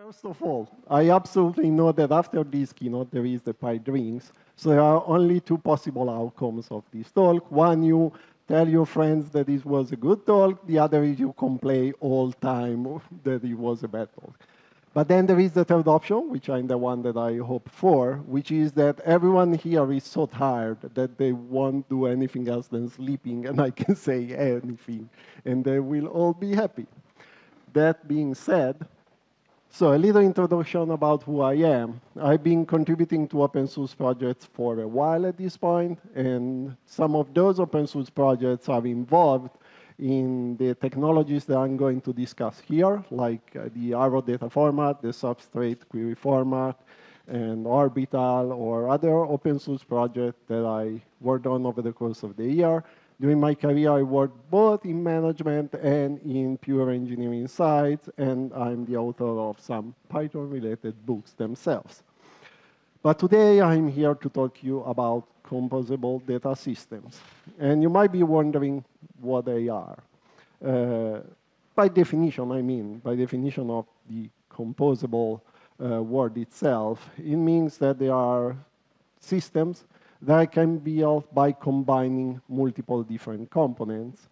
First of all, I absolutely know that after this keynote, there is the pie drinks. So there are only two possible outcomes of this talk. One, you tell your friends that this was a good talk. The other is you complain all time that it was a bad talk. But then there is the third option, which I'm the one that I hope for, which is that everyone here is so tired that they won't do anything else than sleeping, and I can say anything, and they will all be happy. That being said, so a little introduction about who I am. I've been contributing to open source projects for a while at this point, and some of those open source projects are involved in the technologies that I'm going to discuss here, like the Arrow data format, the Substrate query format, and Orbital, or other open source projects that I worked on over the course of the year. During my career, I worked both in management and in pure engineering sides, and I'm the author of some Python-related books themselves. But today, I'm here to talk to you about composable data systems. And you might be wondering what they are. By definition, by definition of the composable word itself, it means that they are systems that can be built by combining multiple different components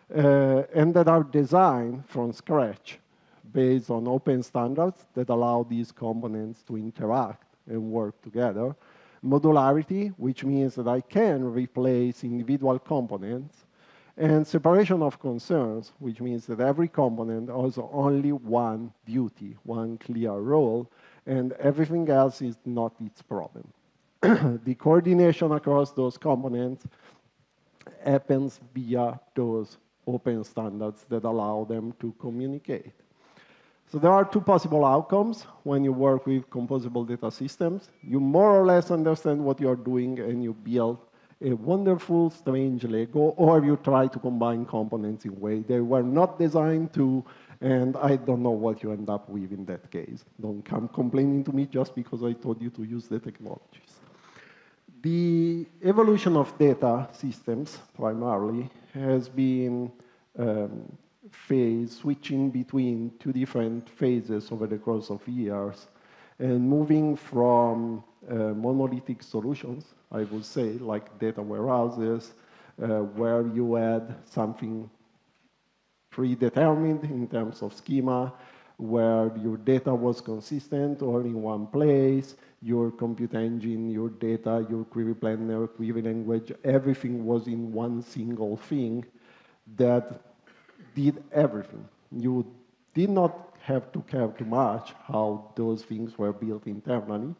and that are designed from scratch based on open standards that allow these components to interact and work together. Modularity, which means that I can replace individual components. And separation of concerns, which means that every component has only one duty, one clear role, and everything else is not its problem. The coordination across those components happens via those open standards that allow them to communicate. So there are two possible outcomes when you work with composable data systems. You more or less understand what you're doing and you build a wonderful, strange Lego, or you try to combine components in a way they were not designed to, and I don't know what you end up with in that case. Don't come complaining to me just because I told you to use the technologies. The evolution of data systems, primarily, has been switching between two different phases over the course of years, and moving from monolithic solutions, I would say, like data warehouses, where you had something predetermined in terms of schema, where your data was consistent all in one place, your compute engine, your data, your query planner, query language, everything was in one single thing that did everything. You did not have to care too much how those things were built internally.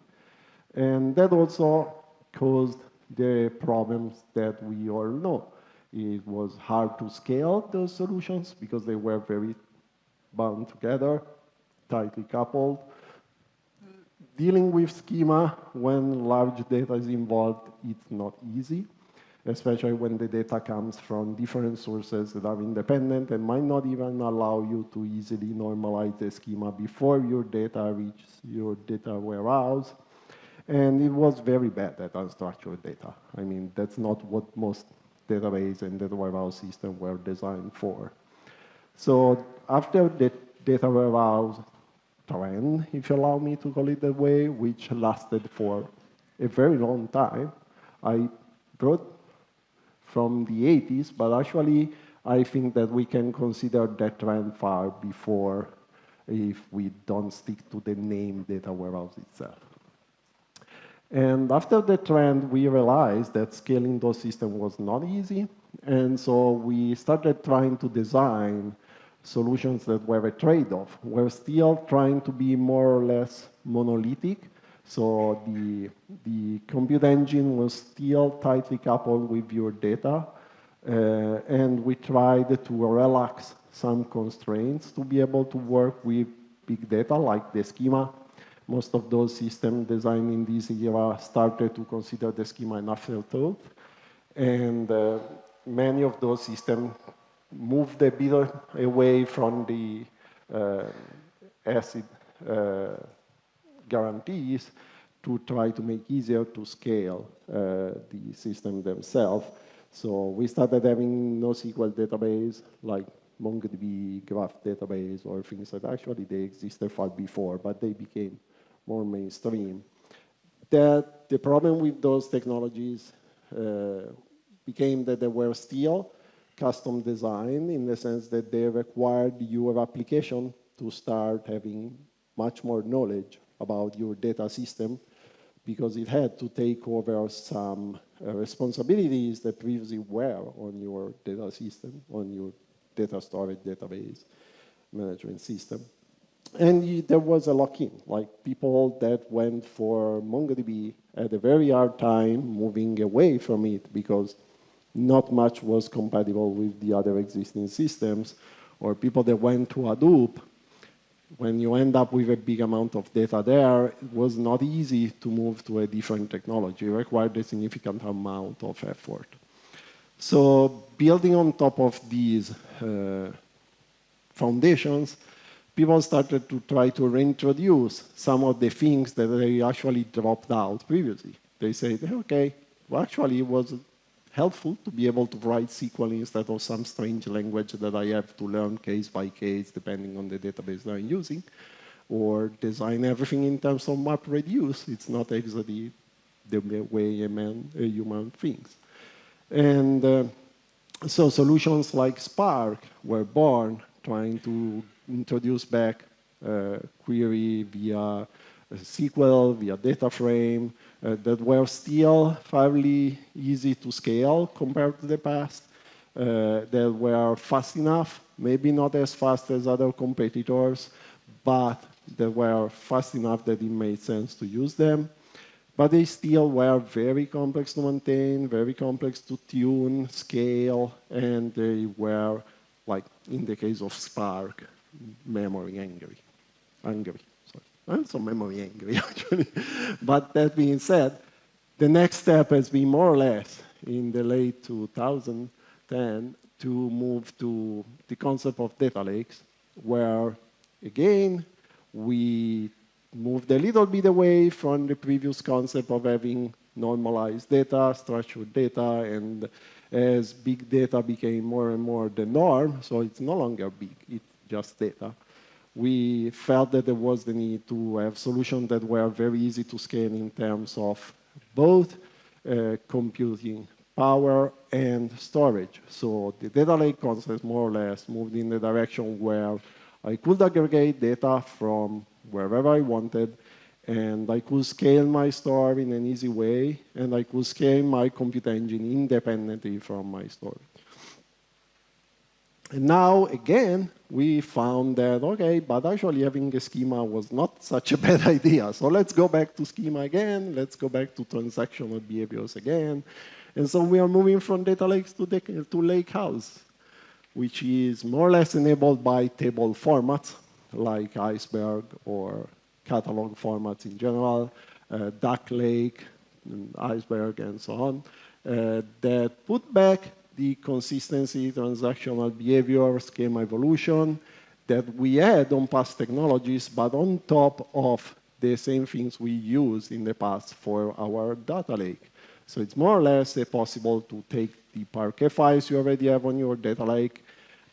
And that also caused the problems that we all know. It was hard to scale those solutions because they were very bound together, tightly coupled. Dealing with schema when large data is involved, it's not easy, especially when the data comes from different sources that are independent and might not even allow you to easily normalize the schema before your data reaches your data warehouse. And it was very bad at unstructured data. That's not what most database and data warehouse systems were designed for. So after the data warehouse trend, if you allow me to call it that way, which lasted for a very long time, I brought from the 80s, but actually I think that we can consider that trend far before if we don't stick to the name data warehouse itself. And after the trend, we realized that scaling those systems was not easy. And so we started trying to design solutions that were a trade-off. We're still trying to be more or less monolithic. So the compute engine was still tightly coupled with your data. And we tried to relax some constraints to be able to work with big data like the schema. Most of those systems designed in this era started to consider the schema an afterthought. And many of those systems moved a bit away from the ACID guarantees to try to make easier to scale the system themselves. So we started having NoSQL database, like MongoDB graph database or things like that. Actually, they existed far before, but they became more mainstream. That the problem with those technologies became that they were still custom designed in the sense that they required your application to start having much more knowledge about your data system because it had to take over some responsibilities that previously were on your data system, on your data storage database management system. And there was a lock-in, like people that went for MongoDB had a very hard time moving away from it because not much was compatible with the other existing systems, or people that went to Hadoop. When you end up with a big amount of data there, it was not easy to move to a different technology. It required a significant amount of effort. So building on top of these foundations, people started to try to reintroduce some of the things that they actually dropped out previously. They said, okay, well, actually it was helpful to be able to write SQL instead of some strange language that I have to learn case by case depending on the database that I'm using, or design everything in terms of MapReduce. It's not exactly the way a human thinks. And so solutions like Spark were born trying to introduce back query via SQL, via data frame, that were still fairly easy to scale compared to the past, that were fast enough, maybe not as fast as other competitors, but that were fast enough that it made sense to use them. But they still were very complex to maintain, very complex to tune, scale, and they were, like in the case of Spark, memory hungry. I'm so memory angry, actually. But that being said, the next step has been more or less in the late 2010 to move to the concept of data lakes, where, again, we moved a little bit away from the previous concept of having normalized data, structured data, and as big data became more and more the norm, so it's no longer big, it's just data. We felt that there was the need to have solutions that were very easy to scale in terms of both computing power and storage. So the data lake concept more or less moved in the direction where I could aggregate data from wherever I wanted, and I could scale my store in an easy way, and I could scale my compute engine independently from my storage. And now, again, we found that, okay, but actually having a schema was not such a bad idea. So let's go back to schema again. Let's go back to transactional behaviors again. And so we are moving from data lakes to lakehouse, which is more or less enabled by table formats, like Iceberg or catalog formats in general, Duck Lake, and Iceberg, and so on, that put back the consistency, transactional behavior, schema evolution that we had on past technologies, but on top of the same things we used in the past for our data lake. So it's more or less possible to take the Parquet files you already have on your data lake,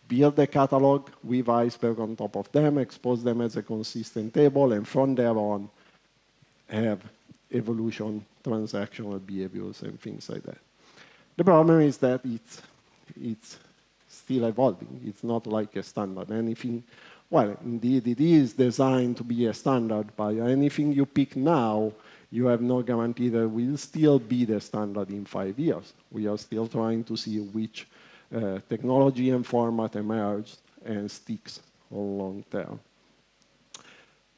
build a catalog with Iceberg on top of them, expose them as a consistent table, and from there on have evolution, transactional behaviors, and things like that. The problem is that it's still evolving. It's not like a standard. Anything, well, indeed, it is designed to be a standard, but anything you pick now, you have no guarantee that it will still be the standard in 5 years. We are still trying to see which technology and format emerged and sticks on long term.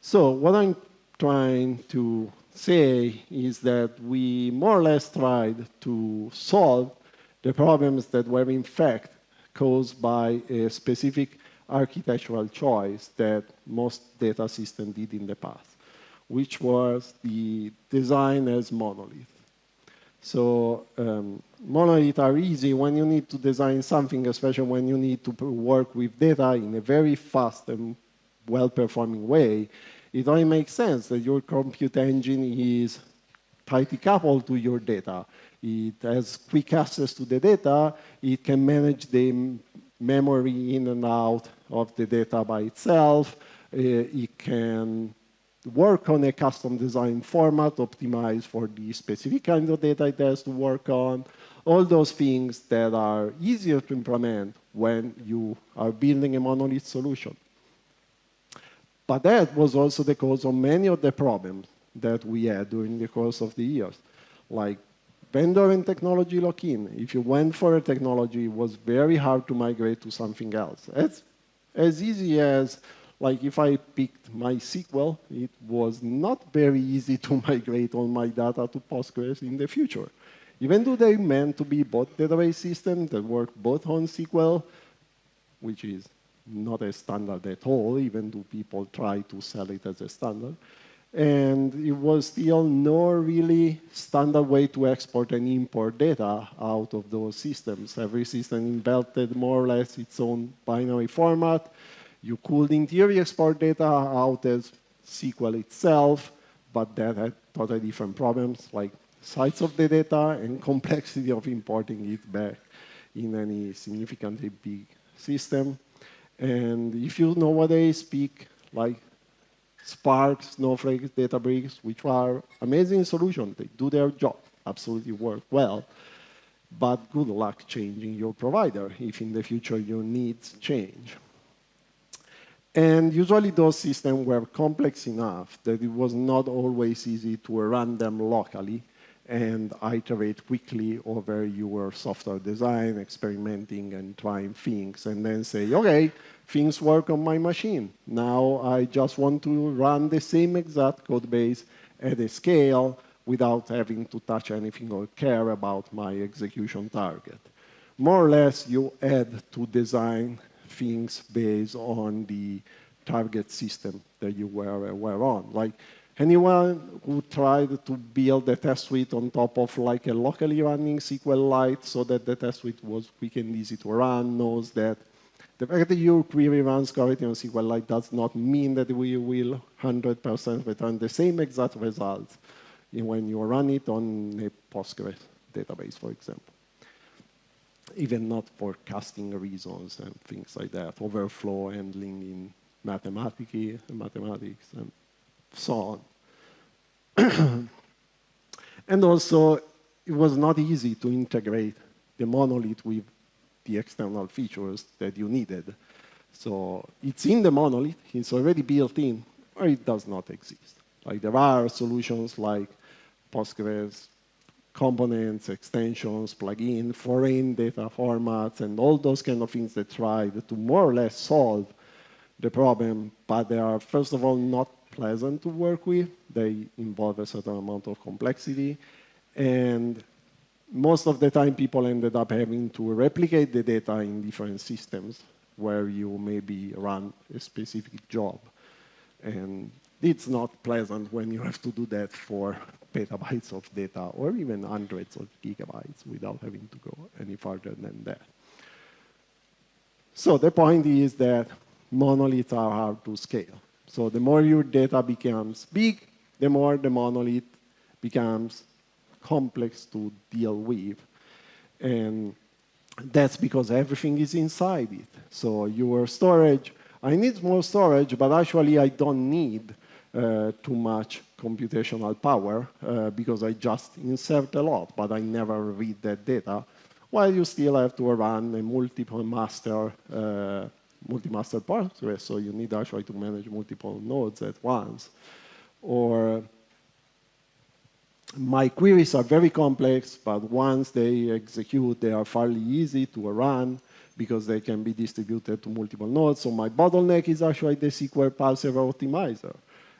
So what I'm trying to say is that we more or less tried to solve the problems that were in fact caused by a specific architectural choice that most data systems did in the past, which was the design as monolith. So monoliths are easy when you need to design something, especially when you need to work with data in a very fast and well-performing way. It only makes sense that your compute engine is tightly coupled to your data. It has quick access to the data. It can manage the memory in and out of the data by itself. It can work on a custom design format optimized for the specific kind of data it has to work on. All those things that are easier to implement when you are building a monolith solution. But that was also the cause of many of the problems that we had during the course of the years. Like vendor and technology lock-in. If you went for a technology, it was very hard to migrate to something else. It's as easy as, like if I picked MySQL, it was not very easy to migrate all my data to Postgres in the future. Even though they meant to be both database systems that work both on SQL, which is not a standard at all, even though people try to sell it as a standard. And it was still no really standard way to export and import data out of those systems. Every system invented more or less its own binary format. You could, in theory, export data out as SQL itself, but that had totally different problems, like size of the data and complexity of importing it back in any significantly big system. And if you nowadays speak like Spark, Snowflake, Databricks, which are amazing solutions, they do their job, absolutely work well, but good luck changing your provider if in the future your needs change. And usually those systems were complex enough that it was not always easy to run them locally and iterate quickly over your software design, experimenting and trying things, and then say, okay, things work on my machine. Now I just want to run the same exact code base at a scale without having to touch anything or care about my execution target. More or less, you had to design things based on the target system that you were on. Like anyone who tried to build a test suite on top of like a locally running SQLite so that the test suite was quick and easy to run knows that the fact that your query runs correctly on SQLite does not mean that we will 100% return the same exact results when you run it on a Postgres database, for example. Even not for casting reasons and things like that, overflow handling in mathematics and so on. And also, it was not easy to integrate the monolith with the external features that you needed. So it's in the monolith, it's already built in, or it does not exist. Like there are solutions like Postgres, components, extensions, plugins, foreign data formats, and all those kind of things that try to more or less solve the problem, but they are, first of all, not pleasant to work with. They involve a certain amount of complexity, and most of the time people ended up having to replicate the data in different systems where you maybe run a specific job. And it's not pleasant when you have to do that for petabytes of data or even hundreds of gigabytes without having to go any further than that. So the point is that monoliths are hard to scale. So the more your data becomes big, the more the monolith becomes complex to deal with. And that's because everything is inside it. So your storage, I need more storage, but actually I don't need too much computational power because I just insert a lot, but I never read that data. While you still have to run a multi-master Postgres, so you need actually to manage multiple nodes at once. Or my queries are very complex, but once they execute, they are fairly easy to run because they can be distributed to multiple nodes. So my bottleneck is actually the SQL parser optimizer.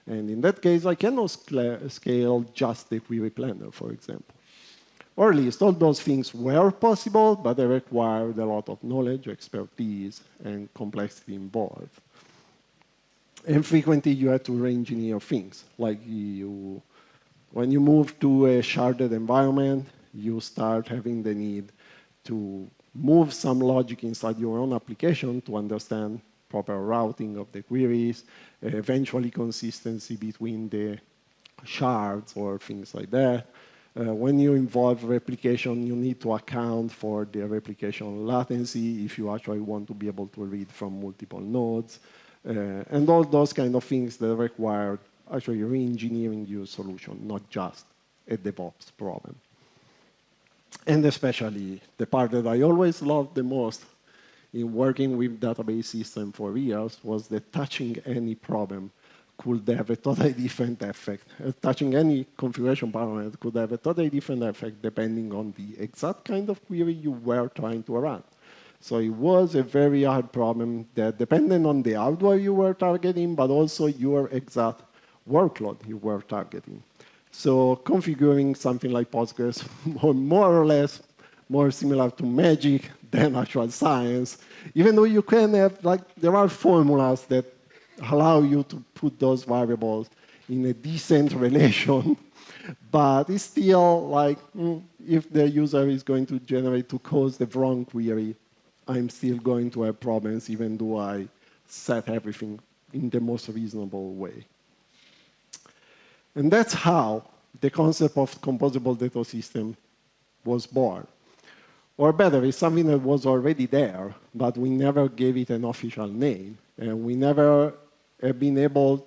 And in that case, I cannot scale just the query planner, for example. Or at least all those things were possible, but they required a lot of knowledge, expertise, and complexity involved. And frequently, you had to re-engineer things. Like when you move to a sharded environment, you start having the need to move some logic inside your own application to understand proper routing of the queries, eventually consistency between the shards or things like that. When you involve replication, you need to account for the replication latency if you actually want to be able to read from multiple nodes, and all those kind of things that require actually re-engineering your solution, not just a DevOps problem. And especially the part that I always loved the most in working with database system for years was that touching any problem could have a totally different effect. Touching any configuration parameter could have a totally different effect depending on the exact kind of query you were trying to run. So it was a very hard problem that depended on the hardware you were targeting, but also your exact workload you were targeting. So configuring something like Postgres, more or less more similar to magic than actual science, even though you can have, like, there are formulas that allow you to put those variables in a decent relation, but it's still like, if the user is going to generate to cause the wrong query, I'm still going to have problems even though I set everything in the most reasonable way. And that's how the concept of composable data system was born. Or better, it's something that was already there, but we never gave it an official name, and we never have been able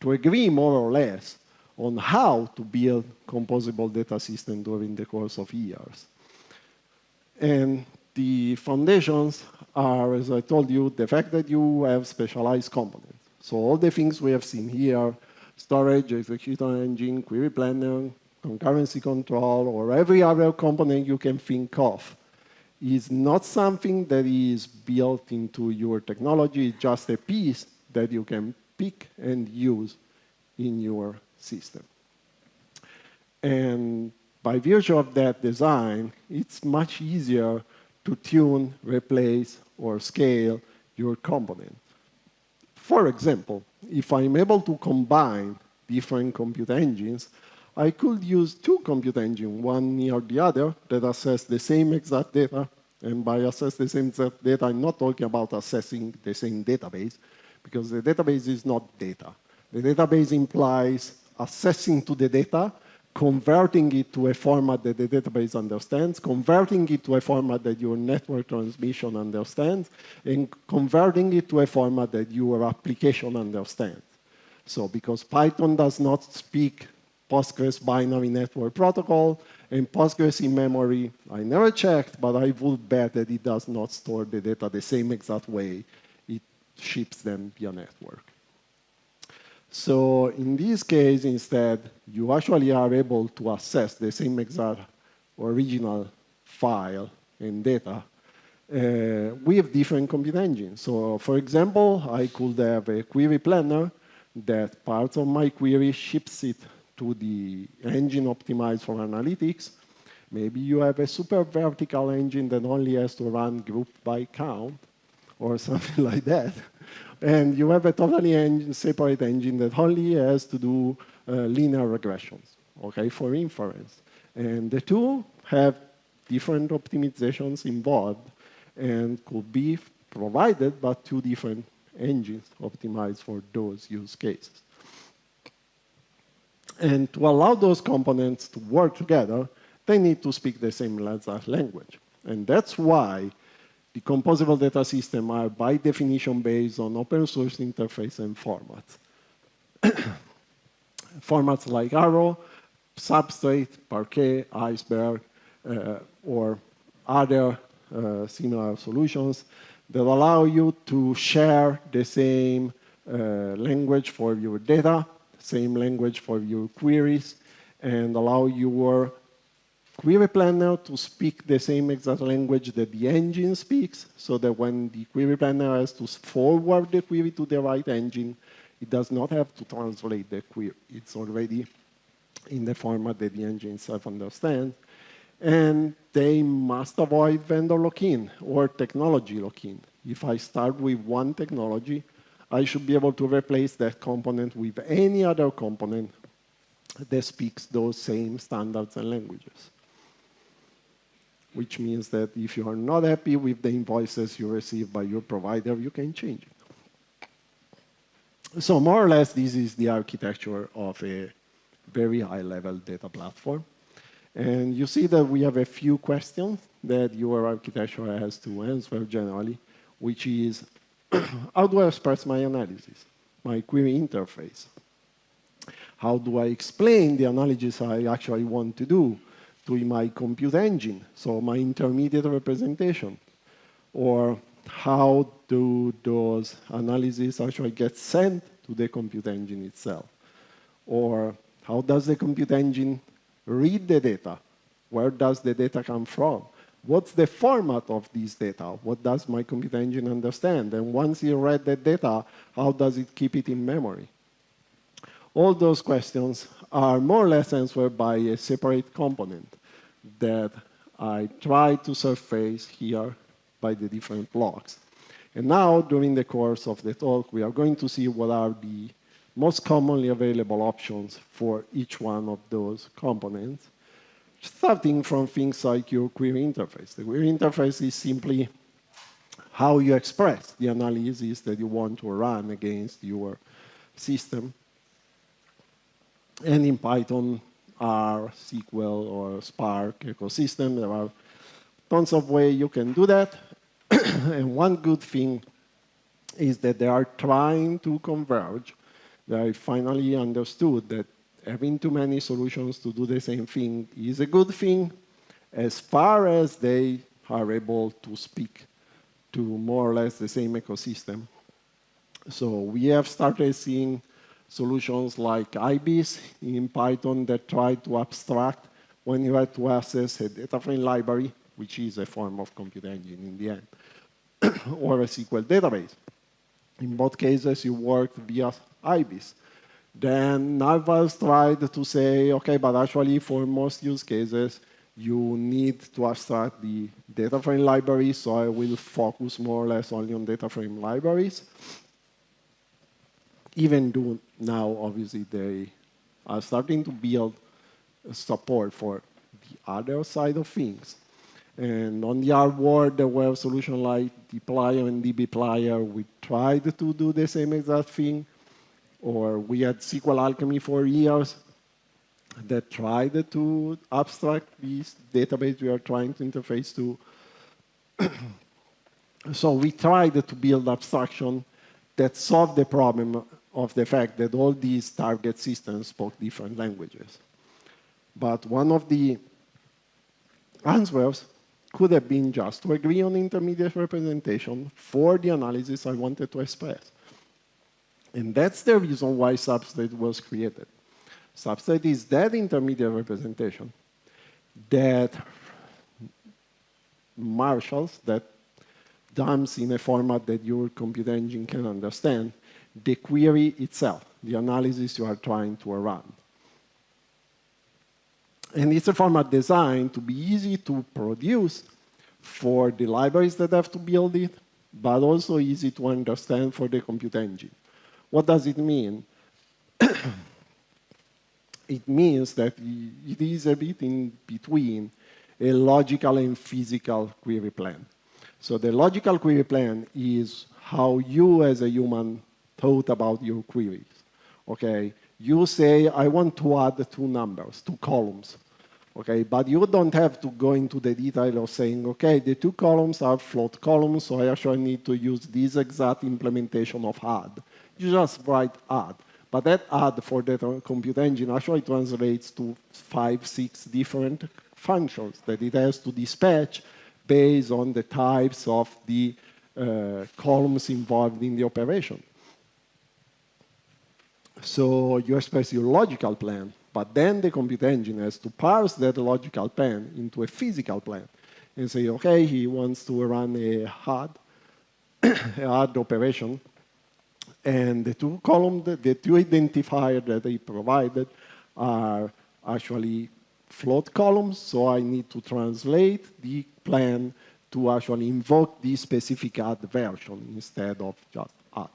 to agree more or less on how to build composable data system during the course of years. And the foundations are, as I told you, the fact that you have specialized components. So all the things we have seen here, storage, execution engine, query planner, concurrency control, or every other component you can think of, is not something that is built into your technology, it's just a piece that you can pick and use in your system. And by virtue of that design, it's much easier to tune, replace, or scale your component. For example, if I'm able to combine different compute engines, I could use two compute engines, one near the other, that assess the same exact data. And by assess the same exact data, I'm not talking about assessing the same database, because the database is not data. The database implies accessing to the data, converting it to a format that the database understands, converting it to a format that your network transmission understands, and converting it to a format that your application understands. So because PyCon does not speak Postgres binary network protocol, and Postgres in memory, I never checked, but I would bet that it does not store the data the same exact way it ships them via network. So in this case, instead, you actually are able to access the same exact original file and data with different compute engines. So for example, I could have a query planner that parts of my query ships it to the engine optimized for analytics. Maybe you have a super vertical engine that only has to run group by count or something like that. And you have a totally separate engine that only has to do linear regressions, okay, for inference. And the two have different optimizations involved and could be provided by two different engines optimized for those use cases. And to allow those components to work together, they need to speak the same language. And that's why the composable data systems are by definition based on open source interface and formats. Formats like Arrow, Substrate, Parquet, Iceberg, or other similar solutions that allow you to share the same language for your data, same language for your queries, and allow your query planner to speak the same exact language that the engine speaks, so that when the query planner has to forward the query to the right engine, it does not have to translate the query. It's already in the format that the engine itself understands. And they must avoid vendor lock-in or technology lock-in. If I start with one technology, I should be able to replace that component with any other component that speaks those same standards and languages. Which means that if you are not happy with the invoices you receive by your provider, you can change it. So more or less, this is the architecture of a very high-level data platform. And you see that we have a few questions that your architecture has to answer generally, which is, how do I express my analysis, my query interface? How do I explain the analysis I actually want to do to my compute engine, so my intermediate representation? Or how do those analyses actually get sent to the compute engine itself? Or how does the compute engine read the data? Where does the data come from? What's the format of this data? What does my compute engine understand? And once you read that data, how does it keep it in memory? All those questions are more or less answered by a separate component that I try to surface here by the different blocks. And now, during the course of the talk, we are going to see what are the most commonly available options for each one of those components, starting from things like your query interface. The query interface is simply how you express the analysis that you want to run against your system. And in Python, R, SQL, or Spark ecosystem, there are tons of ways you can do that. And one good thing is that they are trying to converge. They finally understood that having too many solutions to do the same thing is a good thing, as far as they are able to speak to more or less the same ecosystem. So we have started seeing solutions like IBIS in Python that try to abstract when you have to access a data frame library, which is a form of compute engine in the end, or a SQL database. In both cases, you work via IBIS. Then Navas tried to say, okay, but actually for most use cases, you need to abstract the data frame library, so I will focus more or less only on data frame libraries. Even though now, obviously, they are starting to build support for the other side of things. And on the R world, there were solutions like dplyr and dbplyr. We tried to do the same exact thing. Or we had SQL Alchemy for years that tried to abstract this database we are trying to interface to. So we tried to build abstraction that solved the problem of the fact that all these target systems spoke different languages. But one of the answers could have been just to agree on intermediate representation for the analysis I wanted to express. And that's the reason why Substrate was created. Substrate is that intermediate representation that marshals, that dumps in a format that your compute engine can understand, the query itself, the analysis you are trying to run. And it's a format designed to be easy to produce for the libraries that have to build it, but also easy to understand for the compute engine. What does it mean? It means that it is a bit in between a logical and physical query plan. So the logical query plan is how you as a human thought about your queries. Okay, you say, I want to add two numbers, two columns. Okay, but you don't have to go into the detail of saying, okay, the two columns are float columns, so I actually need to use this exact implementation of add. You just write add. But that add for the compute engine actually translates to 5, 6 different functions that it has to dispatch based on the types of the columns involved in the operation. So you express your logical plan, but then the compute engine has to parse that logical plan into a physical plan and say, okay, he wants to run a add operation. And the two columns, the two identifiers that they provided are actually float columns, so I need to translate the plan to actually invoke the specific add version instead of just add.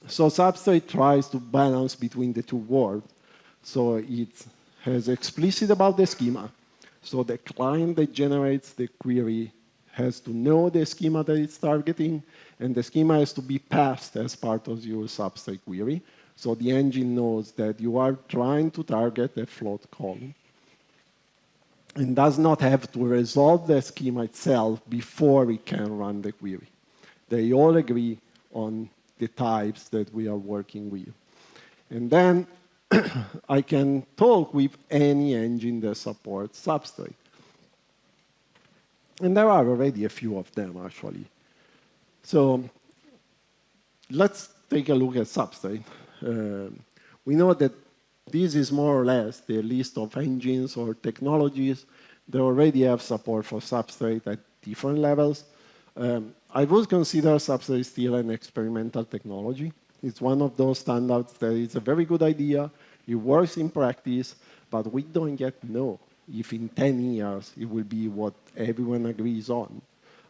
So Substrate tries to balance between the two worlds. So it has explicit about the schema. So the client that generates the query has to know the schema that it's targeting, and the schema has to be passed as part of your Substrate query. So the engine knows that you are trying to target a float column and does not have to resolve the schema itself before it can run the query. They all agree on the types that we are working with. And then I can talk with any engine that supports Substrate. And there are already a few of them, actually. So let's take a look at Substrate. We know that this is more or less the list of engines or technologies that already have support for Substrate at different levels. I would consider Substrate still an experimental technology. It's one of those standards that is a very good idea, it works in practice, but we don't yet know if in 10 years it will be what everyone agrees on.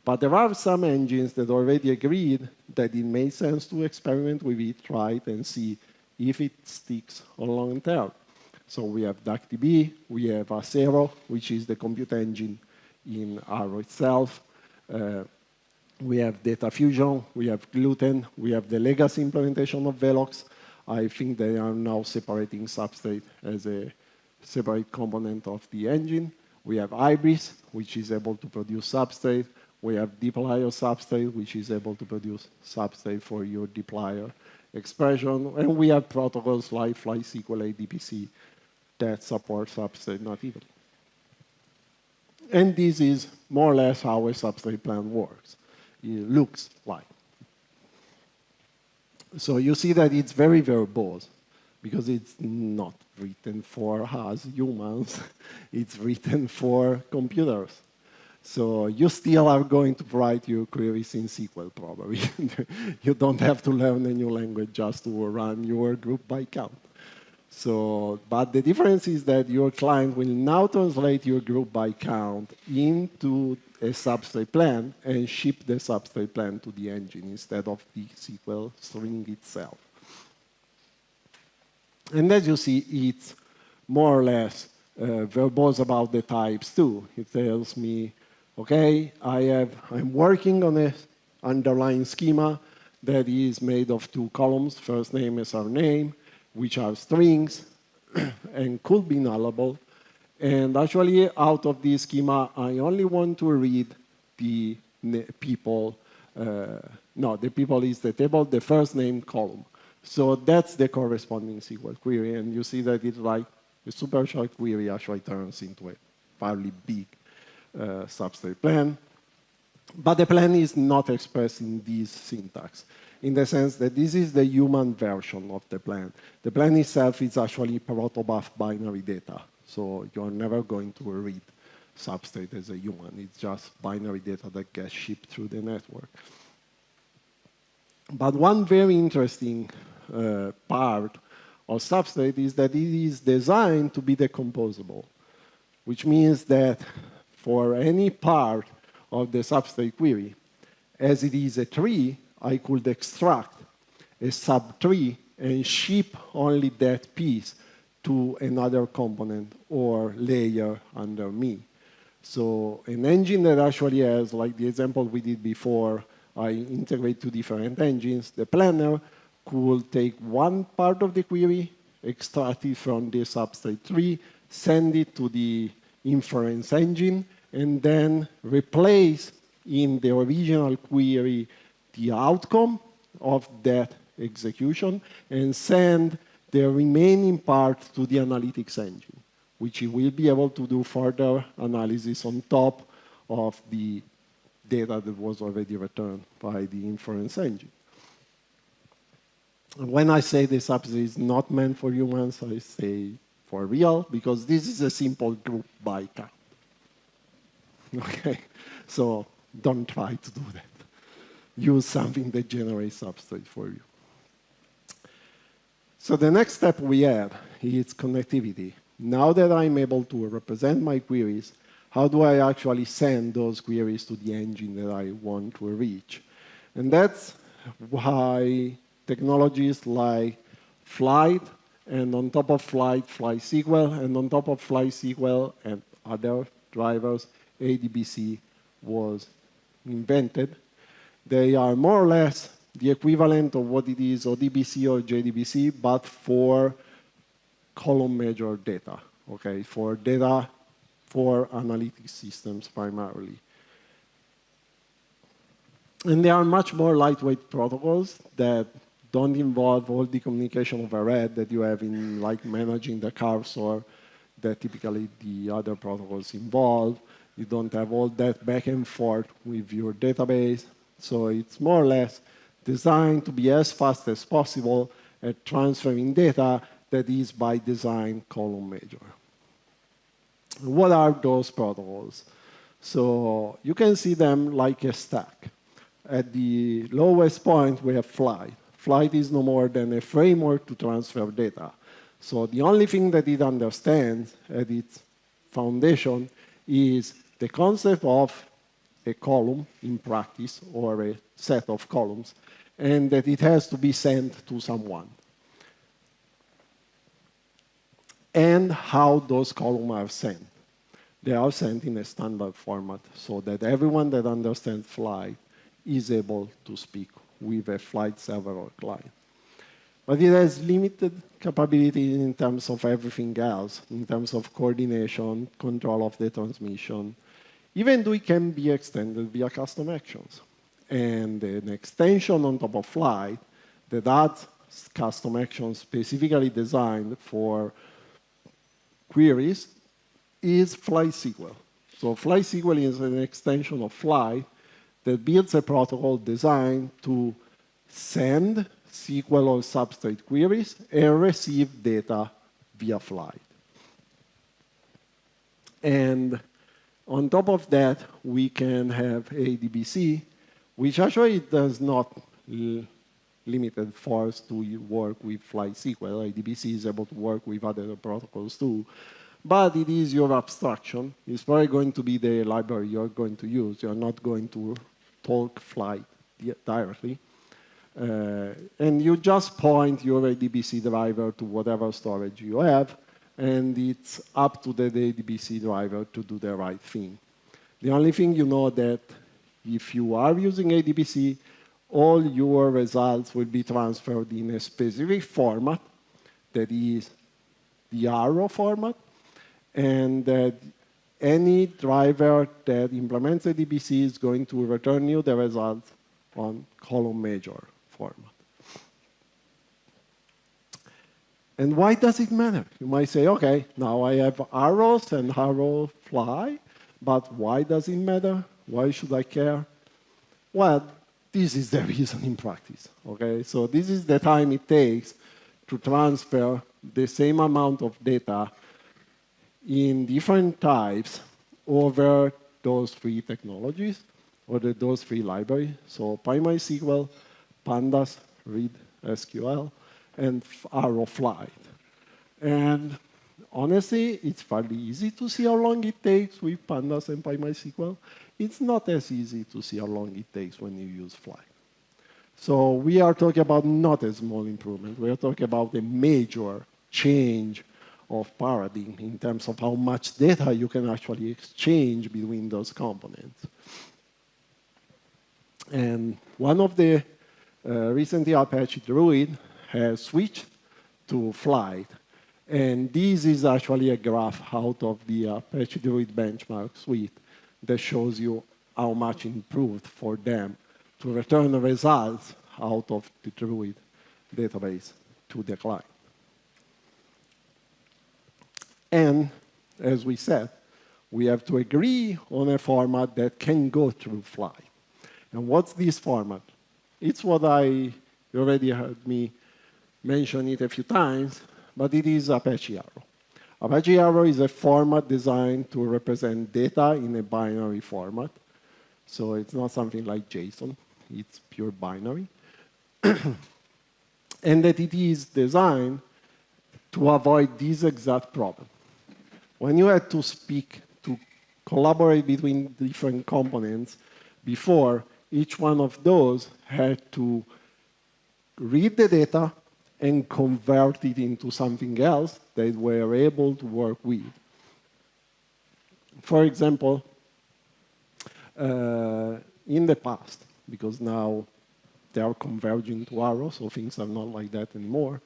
But there are some engines that already agreed that it makes sense to experiment with it, try it, and see if it sticks on long term. So we have DuckDB, we have Acero, which is the compute engine in Arrow itself. We have Data Fusion, we have Gluten, we have the legacy implementation of Velox. I think they are now separating Substrate as a separate component of the engine. We have Ibis, which is able to produce Substrate. We have dplyr Substrate, which is able to produce Substrate for your dplyr expression. And we have protocols like FlySQL ADPC that support Substrate natively. And this is more or less how a Substrate plan works. It looks like. So you see that it's very verbose because it's not written for us humans. It's written for computers. So you still are going to write your queries in SQL probably. You don't have to learn a new language just to run your group by count. So, but the difference is that your client will now translate your group by count into a Substrate plan and ship the Substrate plan to the engine instead of the SQL string itself. And as you see, it's more or less verbose about the types too. It tells me, okay, I'm working on an underlying schema that is made of 2 columns, first name and surname, which are strings and could be nullable. And actually, out of this schema, I only want to read the people. No, the people is the table, the first name column. So that's the corresponding SQL query. And you see that it's like a super short query actually turns into a fairly big Substrate plan. But the plan is not expressed in this syntax, in the sense that this is the human version of the plan. The plan itself is actually protobuf binary data. So you're never going to read Substrate as a human. It's just binary data that gets shipped through the network. But one very interesting part of Substrate is that it is designed to be decomposable, which means that for any part of the Substrate query, as it is a tree, I could extract a subtree and ship only that piece to another component or layer under me. So an engine that actually has, like the example we did before, I integrate 2 different engines. The planner could take one part of the query, extract it from the Substrate tree, send it to the inference engine, and then replace in the original query the outcome of that execution and send the remaining part to the analytics engine, which it will be able to do further analysis on top of the data that was already returned by the inference engine. And when I say the Substrate is not meant for humans, I say for real, because this is a simple group by count. Okay, so don't try to do that. Use something that generates Substrate for you. So the next step we have is connectivity. Now that I'm able to represent my queries, how do I actually send those queries to the engine that I want to reach? And that's why technologies like Flight, and on top of Flight, FlySQL, and on top of FlySQL and other drivers, ADBC was invented. They are more or less the equivalent of what it is ODBC or JDBC, but for column measure data, okay, for data for analytic systems primarily. And there are much more lightweight protocols that don't involve all the communication overhead that you have in like managing the cursor that typically the other protocols involve. You don't have all that back and forth with your database. So it's more or less designed to be as fast as possible at transferring data that is by design column major. What are those protocols? So you can see them like a stack. At the lowest point, we have flight. Flight is no more than a framework to transfer data. So the only thing that it understands at its foundation is the concept of a column in practice, or a set of columns, and that it has to be sent to someone. And how those columns are sent. They are sent in a standard format so that everyone that understands flight is able to speak with a flight server or client. But it has limited capability in terms of everything else, in terms of coordination, control of the transmission, even though it can be extended via custom actions. And an extension on top of flight that adds custom actions specifically designed for queries is FlySQL. So FlySQL is an extension of Fly that builds a protocol designed to send SQL or substrate queries and receive data via flight. And on top of that, we can have ADBC, which actually does not limited force to work with FlySQL. ADBC is able to work with other protocols too. But it is your abstraction. It's probably going to be the library you're going to use. You're not going to talk flight directly. And you just point your ADBC driver to whatever storage you have, and it's up to the ADBC driver to do the right thing. The only thing you know that if you are using ADBC, all your results will be transferred in a specific format that is the arrow format, and that any driver that implements ADBC is going to return you the results on column major format. And why does it matter? You might say, okay, now I have arrows and arrow fly, but why does it matter? Why should I care? Well, this is the reason in practice, okay? So this is the time it takes to transfer the same amount of data in different types over those three technologies, or those three libraries. So PyMySQL, Pandas, Read SQL, and Arrow Flight. And honestly, it's fairly easy to see how long it takes with Pandas and PyMySQL. It's not as easy to see how long it takes when you use Flight. So we are talking about not a small improvement. We are talking about a major change of paradigm in terms of how much data you can actually exchange between those components. And one of the recently Apache Druid has switched to Flight. And this is actually a graph out of the Apache Druid benchmark suite that shows you how much improved for them to return the results out of the Druid database to the client. And as we said, we have to agree on a format that can go through Fly. And what's this format? It's what you already heard me mention it a few times, but it is Apache Arrow. Apache Arrow is a format designed to represent data in a binary format. So it's not something like JSON. It's pure binary. And that it is designed to avoid this exact problem. When you had to speak, to collaborate between different components, before, each one of those had to read the data and convert it into something else that we're able to work with. For example, in the past, because now they are converging to arrows, so things are not like that anymore.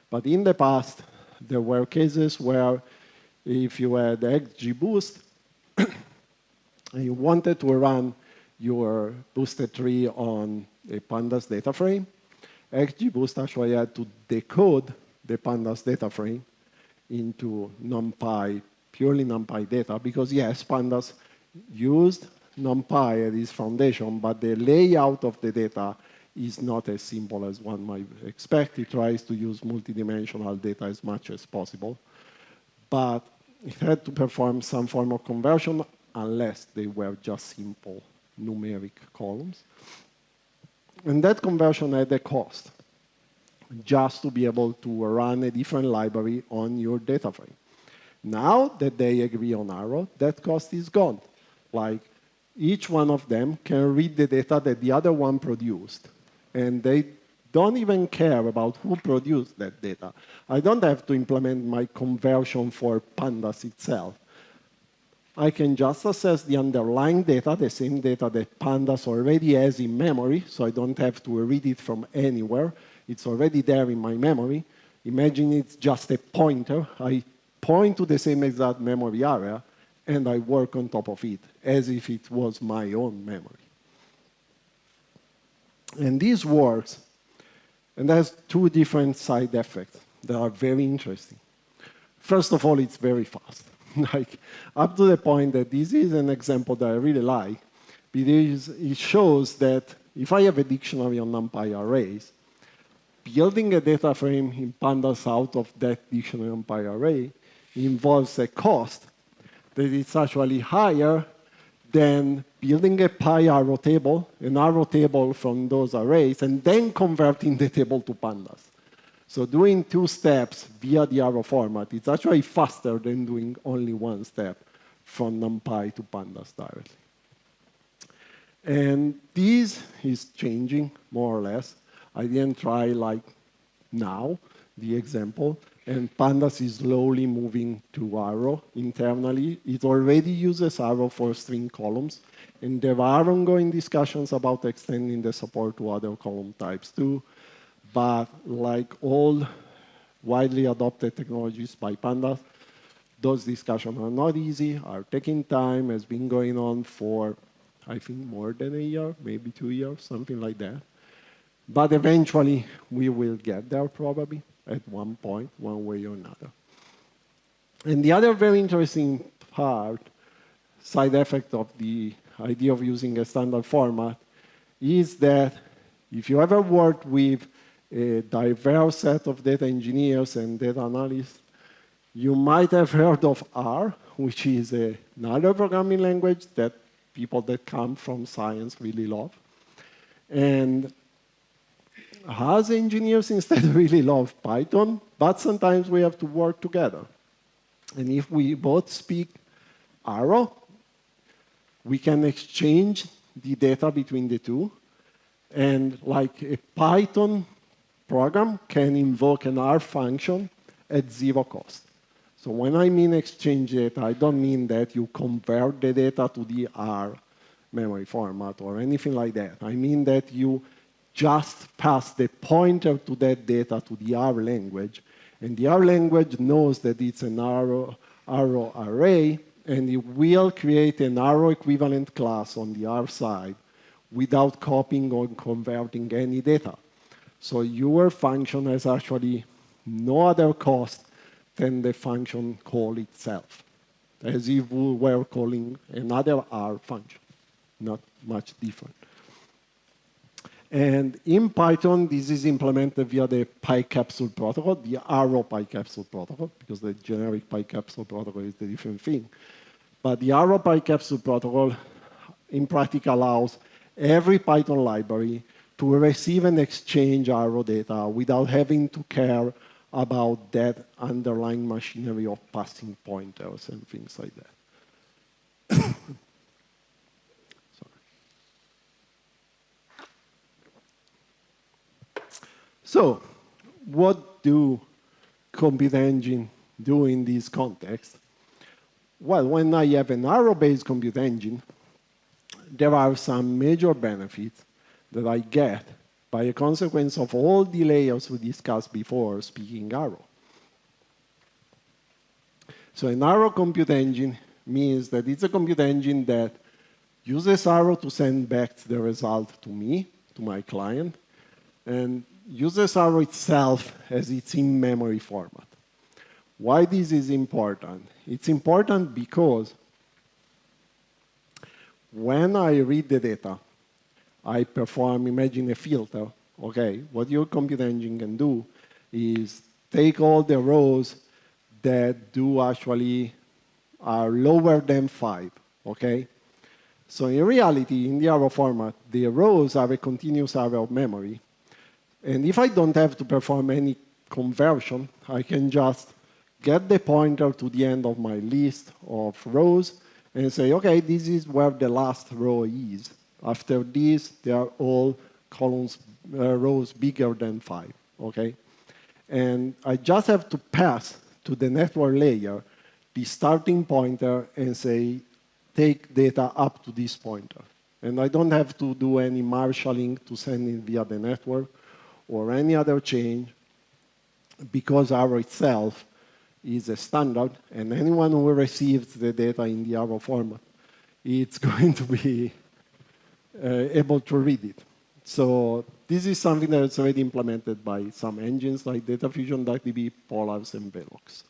But in the past, there were cases where if you had XGBoost and you wanted to run your boosted tree on a pandas data frame, XGBoost actually had to decode the pandas data frame into NumPy, purely NumPy data, because yes, pandas used NumPy as its foundation, but the layout of the data is not as simple as one might expect. It tries to use multidimensional data as much as possible, but it had to perform some form of conversion unless they were just simple numeric columns. And that conversion had a cost, just to be able to run a different library on your data frame. Now that they agree on Arrow, that cost is gone. Like, each one of them can read the data that the other one produced, and they don't even care about who produced that data. I don't have to implement my conversion for pandas itself. I can just access the underlying data, the same data that pandas already has in memory, so I don't have to read it from anywhere. It's already there in my memory. Imagine it's just a pointer. I point to the same exact memory area, and I work on top of it, as if it was my own memory. And this works, and has two different side effects that are very interesting. First of all, it's very fast. Like, up to the point that this is an example that I really like, because it shows that if I have a dictionary on NumPy arrays, building a data frame in pandas out of that dictionary NumPy array involves a cost that is actually higher than building a PyArrow table, an arrow table from those arrays, and then converting the table to pandas. So doing two steps via the arrow format, it's actually faster than doing only one step from NumPy to pandas directly. And this is changing, more or less. I didn't try like now, the example, and pandas is slowly moving to arrow internally. It already uses arrow for string columns, and there are ongoing discussions about extending the support to other column types too. But like all widely adopted technologies by pandas, those discussions are not easy, are taking time, has been going on for, I think, more than a year, maybe 2 years, something like that. But eventually, we will get there probably at one point, one way or another. And the other very interesting part, side effect of the idea of using a standard format, is that if you ever worked with a diverse set of data engineers and data analysts, you might have heard of R, which is another programming language that people that come from science really love. And us engineers instead really love Python, but sometimes we have to work together. And if we both speak Arrow, we can exchange the data between the two. And like a Python program can invoke an R function at zero cost. So when I mean exchange data, I don't mean that you convert the data to the R memory format or anything like that. I mean that you just pass the pointer to that data to the R language, and the R language knows that it's an arrow array, and it will create an arrow equivalent class on the R side without copying or converting any data. So your function has actually no other cost than the function call itself, as if we were calling another R function, not much different. And in Python, this is implemented via the PyCapsule protocol, the Arrow PyCapsule protocol, because the generic PyCapsule protocol is the different thing. But the Arrow PyCapsule protocol, in practice, allows every Python library to receive and exchange Arrow data without having to care about that underlying machinery of passing pointers and things like that. So, what do Compute Engine do in this context? Well, when I have an Arrow-based compute engine, there are some major benefits that I get by a consequence of all the layers we discussed before speaking arrow. So an arrow compute engine means that it's a compute engine that uses arrow to send back the result to me, to my client, and uses arrow itself as its in-memory format. Why this is important? It's important because when I read the data, I perform, imagine a filter. Okay, what your compute engine can do is take all the rows that do actually are lower than 5, okay? So in reality, in the arrow format, the rows are a continuous array of memory. And if I don't have to perform any conversion, I can just get the pointer to the end of my list of rows and say, okay, this is where the last row is. After this, they are all columns, rows bigger than 5, okay? And I just have to pass to the network layer the starting pointer and say, take data up to this pointer. And I don't have to do any marshalling to send it via the network or any other change because arrow itself is a standard, and anyone who receives the data in the arrow format, it's going to be able to read it. So this is something that's already implemented by some engines like Data Fusion, DB, Polars, and Velox.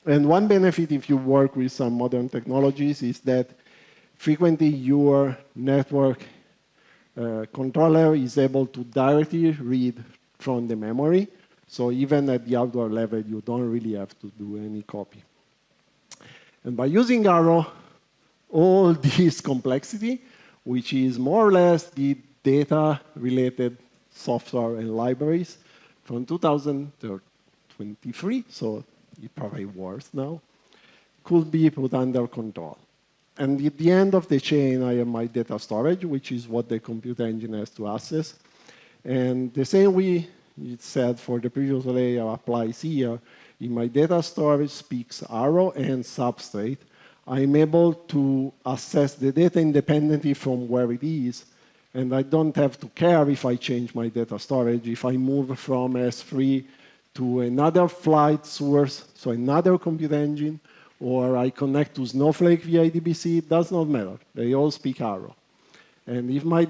And one benefit if you work with some modern technologies is that frequently your network controller is able to directly read from the memory. So even at the hardware level, you don't really have to do any copy. And by using arrow, all this complexity, which is more or less the data-related software and libraries from 2023, so it probably works now, could be put under control. And at the end of the chain, I have my data storage, which is what the compute engine has to access. And the same way it said for the previous layer applies here. In my data storage speaks arrow and substrate. I'm able to access the data independently from where it is, and I don't have to care if I change my data storage. If I move from S3 to another flight source, so another compute engine, or I connect to Snowflake via IDBC, it does not matter. They all speak arrow. And if my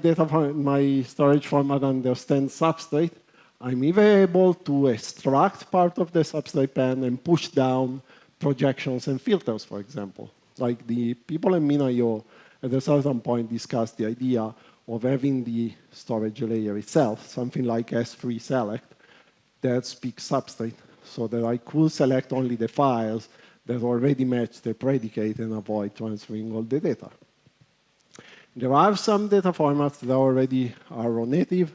my storage format understands substrate, I'm even able to extract part of the substrate pen and push down projections and filters, for example. Like the people in MinIO at a certain point discussed the idea of having the storage layer itself, something like S3 select, that speaks substrate, so that I could select only the files that already match the predicate and avoid transferring all the data. There are some data formats that already arrow native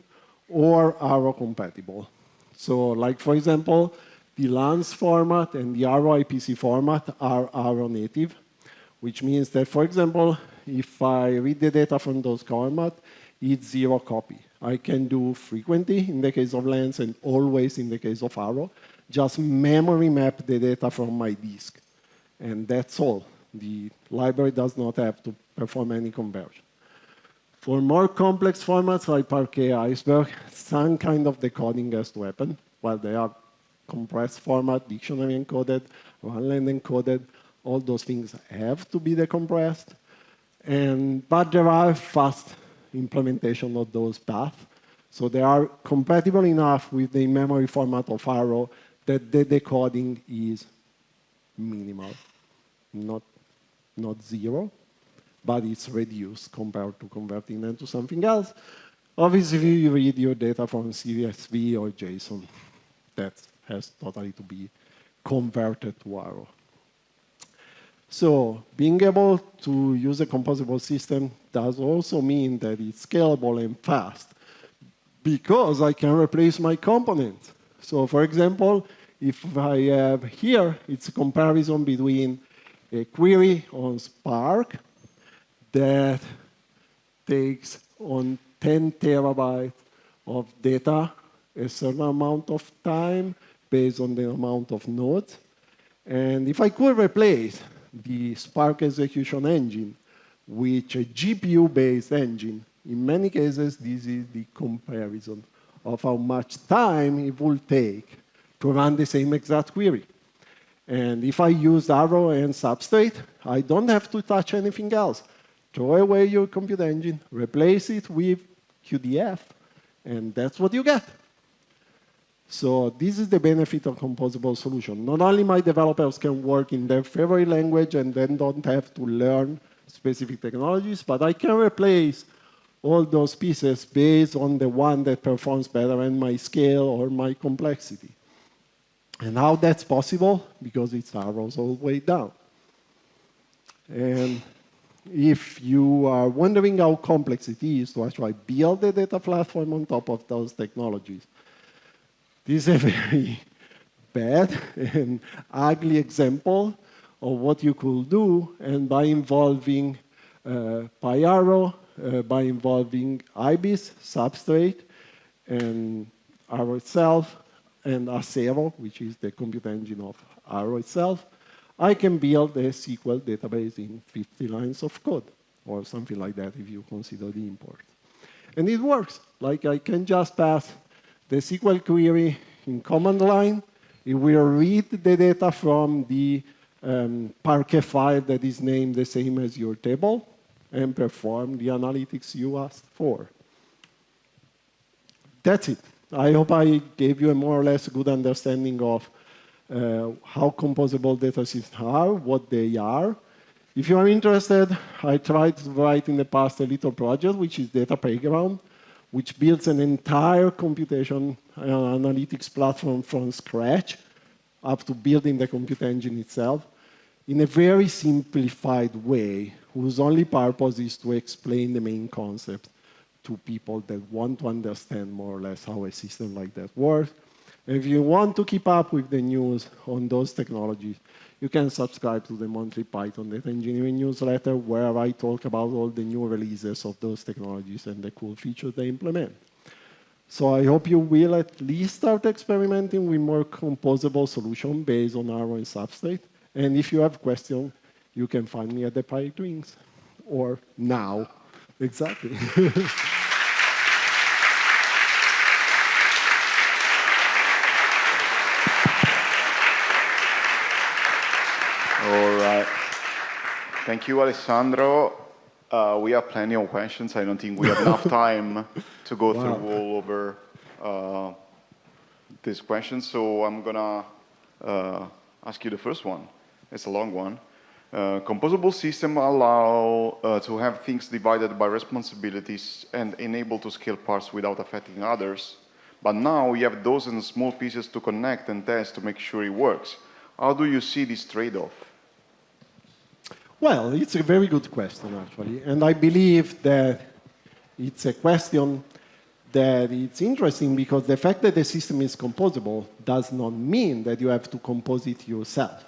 or arrow compatible. So like, for example, the LANS format and the arrow IPC format are arrow native, which means that, for example, if I read the data from those formats, it's zero copy. I can do frequently in the case of LANS and always in the case of arrow, just memory map the data from my disk. And that's all. The library does not have to perform any conversion. For more complex formats like Parquet, Iceberg, some kind of decoding has to happen. Well, they are compressed format, dictionary encoded, runland encoded. All those things have to be decompressed. But there are fast implementation of those paths. So they are compatible enough with the memory format of arrow that the decoding is minimal. Not zero, but it's reduced compared to converting them to something else. Obviously, you read your data from CSV or JSON. That has totally to be converted to arrow. So being able to use a composable system does also mean that it's scalable and fast because I can replace my components. So for example, if I have here, it's a comparison between a query on Spark that takes on 10 terabytes of data a certain amount of time based on the amount of nodes. And if I could replace the Spark execution engine with a GPU-based engine In many cases, this is the comparison of how much time it will take to run the same exact query. And if I use Arrow and Substrate, I don't have to touch anything else. Throw away your compute engine, replace it with QDF, and that's what you get. So this is the benefit of composable solution. Not only my developers can work in their favorite language and then don't have to learn specific technologies, but I can replace all those pieces based on the one that performs better in my scale or my complexity. And how that's possible? Because it's arrows all the way down. And if you are wondering how complex it is to actually build a data platform on top of those technologies, this is a very bad and ugly example of what you could do, and by involving PyArrow, by involving IBIS, Substrate, and Arrow itself, and Acero, which is the compute engine of Arrow itself, I can build a SQL database in 50 lines of code, or something like that if you consider the import. And it works. Like I can just pass the SQL query in command line. It will read the data from the Parquet file that is named the same as your table and perform the analytics you asked for. That's it. I hope I gave you a more or less good understanding of how composable data systems are, what they are. If you are interested, I tried to write in the past a little project, which is Data Playground, which builds an entire computation analytics platform from scratch, up to building the compute engine itself, in a very simplified way, whose only purpose is to explain the main concept to people that want to understand more or less how a system like that works. And if you want to keep up with the news on those technologies, you can subscribe to the monthly Python Data Engineering newsletter, where I talk about all the new releases of those technologies and the cool features they implement. So I hope you will at least start experimenting with more composable solutions based on Arrow and Substrate. And if you have questions, you can find me at the PyDreams, or now. Exactly. All right. Thank you, Alessandro. We have plenty of questions. I don't think we have enough time to go through all over these questions. So I'm going to ask you the first one. It's a long one. Composable systems allow to have things divided by responsibilities and enable to scale parts without affecting others. But now we have dozens of small pieces to connect and test to make sure it works. How do you see this trade-off? Well, it's a very good question, actually. And I believe that it's a question that it's interesting because the fact that the system is composable does not mean that you have to compose it yourself.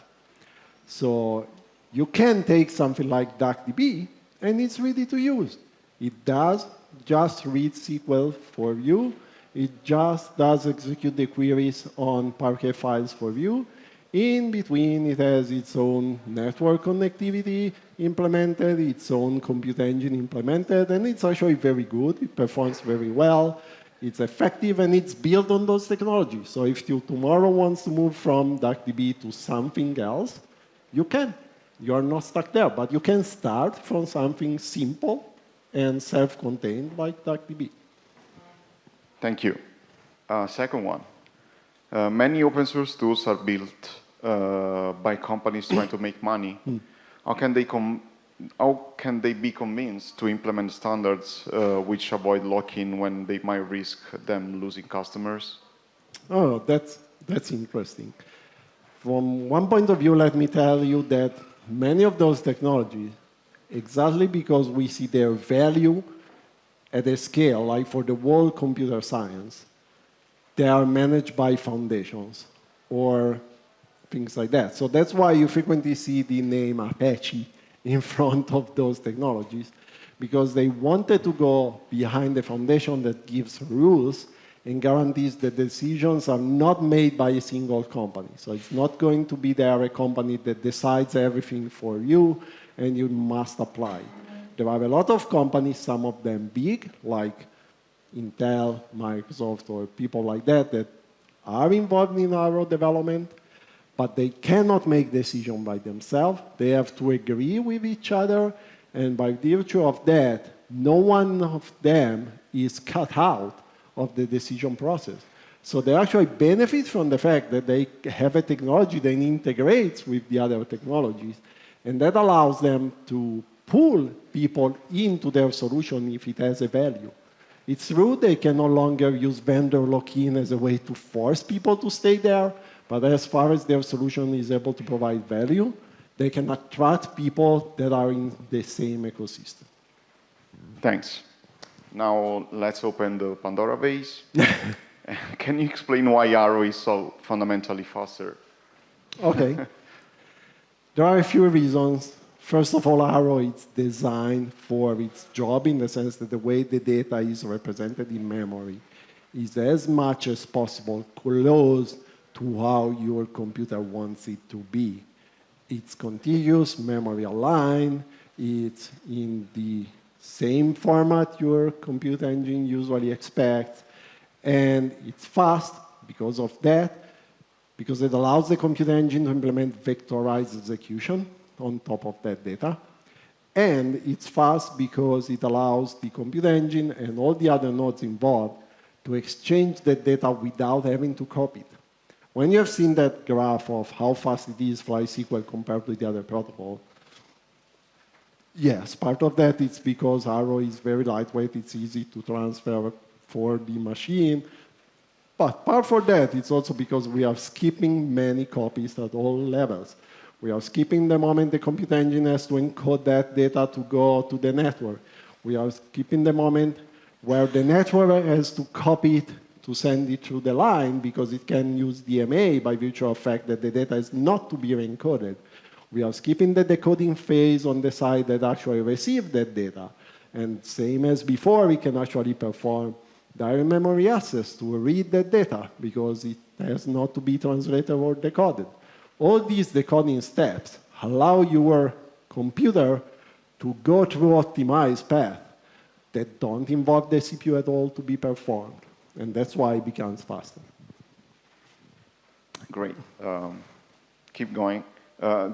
So you can take something like DuckDB, and it's ready to use. It does just read SQL for you. It just does execute the queries on Parquet files for you. In between, it has its own network connectivity implemented, its own compute engine implemented, and it's actually very good. It performs very well. It's effective, and it's built on those technologies. So if you tomorrow wants to move from DuckDB to something else, you can. You're not stuck there, but you can start from something simple and self-contained like DuckDB. Thank you. Second one. Many open source tools are built by companies trying to make money. How can they be convinced to implement standards which avoid lock-in when they might risk them losing customers? Oh, that's interesting. From one point of view, let me tell you that many of those technologies, exactly because we see their value at a scale, like for the world computer science, they are managed by foundations or things like that. So that's why you frequently see the name Apache in front of those technologies, because they wanted to go behind the foundation that gives rules and guarantees that decisions are not made by a single company. So it's not going to be there a company that decides everything for you and you must apply. there are a lot of companies, some of them big, like Intel, Microsoft, or people like that, that are involved in Arrow development, but they cannot make decisions by themselves. They have to agree with each other, and by virtue of that, no one of them is cut out of the decision process. So they actually benefit from the fact that they have a technology that integrates with the other technologies, and that allows them to pull people into their solution if it has a value. It's true they can no longer use vendor lock-in as a way to force people to stay there, but as far as their solution is able to provide value, they can attract people that are in the same ecosystem. Thanks. Now let's open the Pandora vase. Can you explain why Arrow is so fundamentally faster? Okay. There are a few reasons. First of all, Arrow is designed for its job in the sense that the way the data is represented in memory is as much as possible close to how your computer wants it to be. It's contiguous, memory aligned, it's in the same format your computer engine usually expects, and it's fast because of that, because it allows the computer engine to implement vectorized execution on top of that data. And it's fast because it allows the computer engine and all the other nodes involved to exchange that data without having to copy it. When you have seen that graph of how fast it is for SQL compared to the other protocol, yes, part of that is because Arrow is very lightweight, it's easy to transfer for the machine. But part for that, it's also because we are skipping many copies at all levels. We are skipping the moment the computer engine has to encode that data to go to the network. We are skipping the moment where the network has to copy it to send it through the line because it can use DMA by virtue of the fact that the data is not to be encoded. We are skipping the decoding phase on the side that actually received that data. And same as before, we can actually perform direct memory access to read that data because it has not to be translated or decoded. All these decoding steps allow your computer to go through optimized paths that don't involve the CPU at all to be performed. And that's why it becomes faster. Great. Keep going.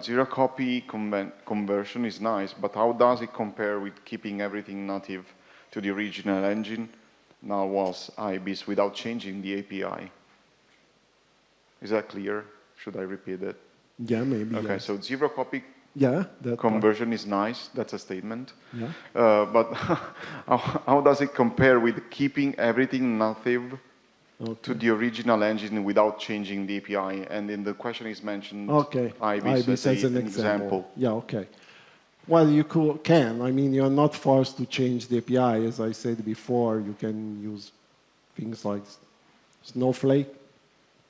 Zero copy conversion is nice, but how does it compare with keeping everything native to the original engine, now was IBIS, without changing the API? Is that clear? Should I repeat it? Yeah, maybe. Okay, yes. so zero copy conversion is nice. That's a statement. Yeah. But how does it compare with keeping everything native to the original engine without changing the API? And in the question is mentioned IBIS as an example. Yeah, okay. Well, you can. I mean, you're not forced to change the API. As I said before, you can use things like Snowflake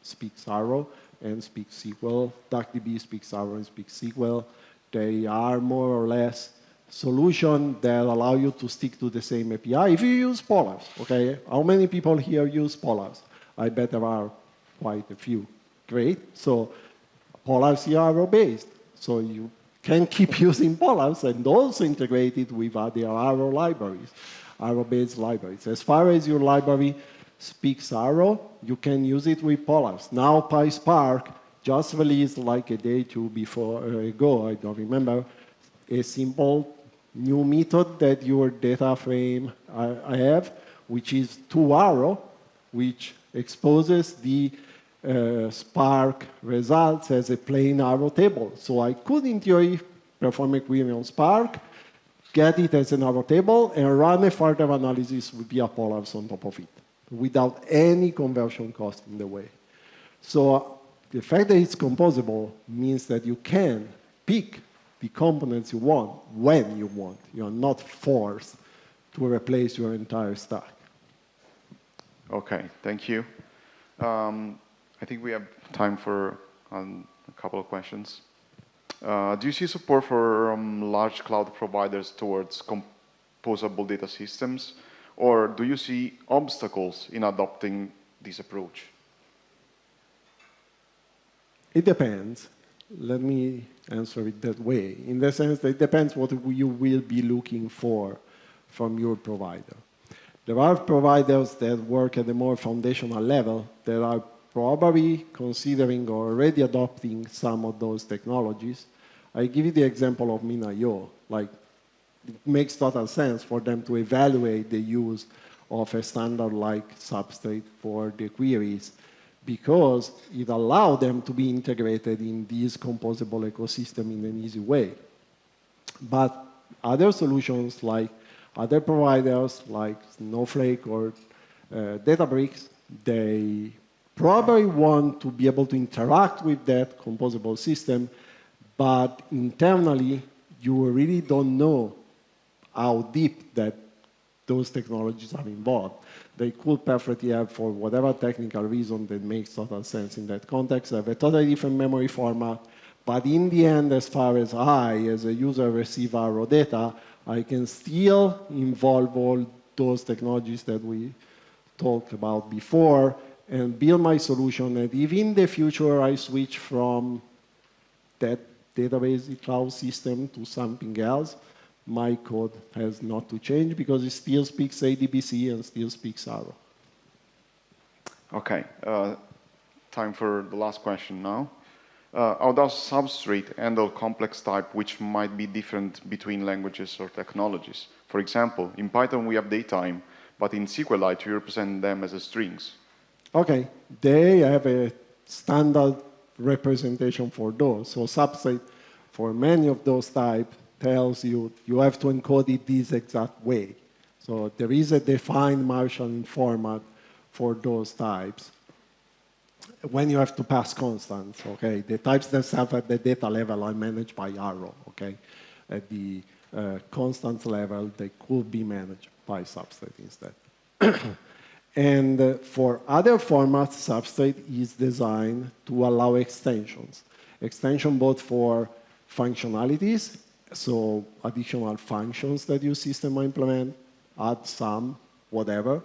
speaks Arrow and speaks SQL. DuckDB speaks Arrow and speaks SQL. They are more or less solutions that allow you to stick to the same API. If you use Polars, okay? How many people here use Polars? I bet there are quite a few. Great. So Polars are Arrow-based. So you can keep using Polars and also integrate it with other Arrow libraries, Arrow-based libraries. As far as your library speaks Arrow, you can use it with Polars. Now PySpark just released like a day or two ago, I don't remember, a simple new method that your data frame I have, which is toArrow, which exposes the Spark results as a plain Arrow table. So I could, in theory, perform a query on Spark, get it as an Arrow table, and run a further analysis via Polars on top of it, without any conversion cost in the way. So the fact that it's composable means that you can pick the components you want when you want. You're not forced to replace your entire stack. Okay, thank you. I think we have time for a couple of questions. Do you see support for large cloud providers towards composable data systems, or do you see obstacles in adopting this approach? It depends. let me answer it that way. In the sense that it depends what you will be looking for from your provider. There are providers that work at a more foundational level that are probably considering or already adopting some of those technologies. I give you the example of Min.io. Like, it makes total sense for them to evaluate the use of a standard like Substrate for the queries because it allows them to be integrated in this composable ecosystem in an easy way. But other solutions like other providers like Snowflake or Databricks, they probably want to be able to interact with that composable system, but internally, you really don't know how deep that those technologies are involved. They could perfectly have, for whatever technical reason that makes total sense in that context, have a totally different memory format. But in the end, as far as I, as a user, receive raw data, I can still involve all those technologies that we talked about before and build my solution. And if in the future I switch from that database cloud system to something else, my code has not to change because it still speaks ADBC and still speaks Arrow. Okay, time for the last question now. How does Substrate handle complex type which might be different between languages or technologies? For example, in Python we have datetime, but in SQLite we represent them as strings. Okay, they have a standard representation for those. So Substrate, for many of those types, tells you you have to encode it this exact way. So there is a defined Marshalling format for those types. When you have to pass constants, okay, the types themselves at the data level are managed by Arrow, okay. At the constants level, they could be managed by Substrate instead. And for other formats, Substrate is designed to allow extensions. Extension both for functionalities, so additional functions that your system might implement, add some, whatever,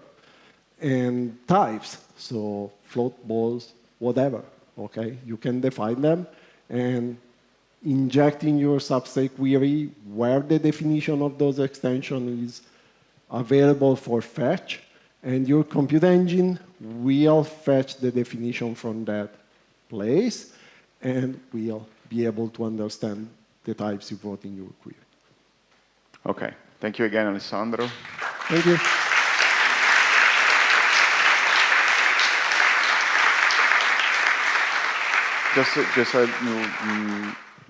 and types, so float balls, whatever, okay? You can define them and inject in your Substrate query where the definition of those extensions is available for fetch, and your compute engine will fetch the definition from that place and will be able to understand the types you wrote in your query. Okay, thank you again, Alessandro. Thank you.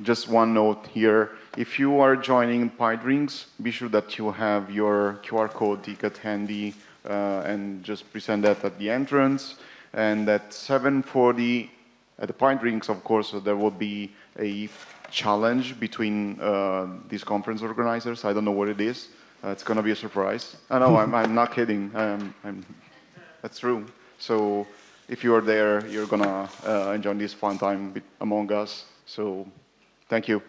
Just one note here. If you are joining PyDrinks, be sure that you have your QR code ticket handy and just present that at the entrance. And at 7:40 at the PyDrinks, of course, there will be a challenge between these conference organizers. I don't know what it is. It's going to be a surprise. No, I'm not kidding. That's true. So if you are there, you're going to enjoy this fun time among us. So thank you.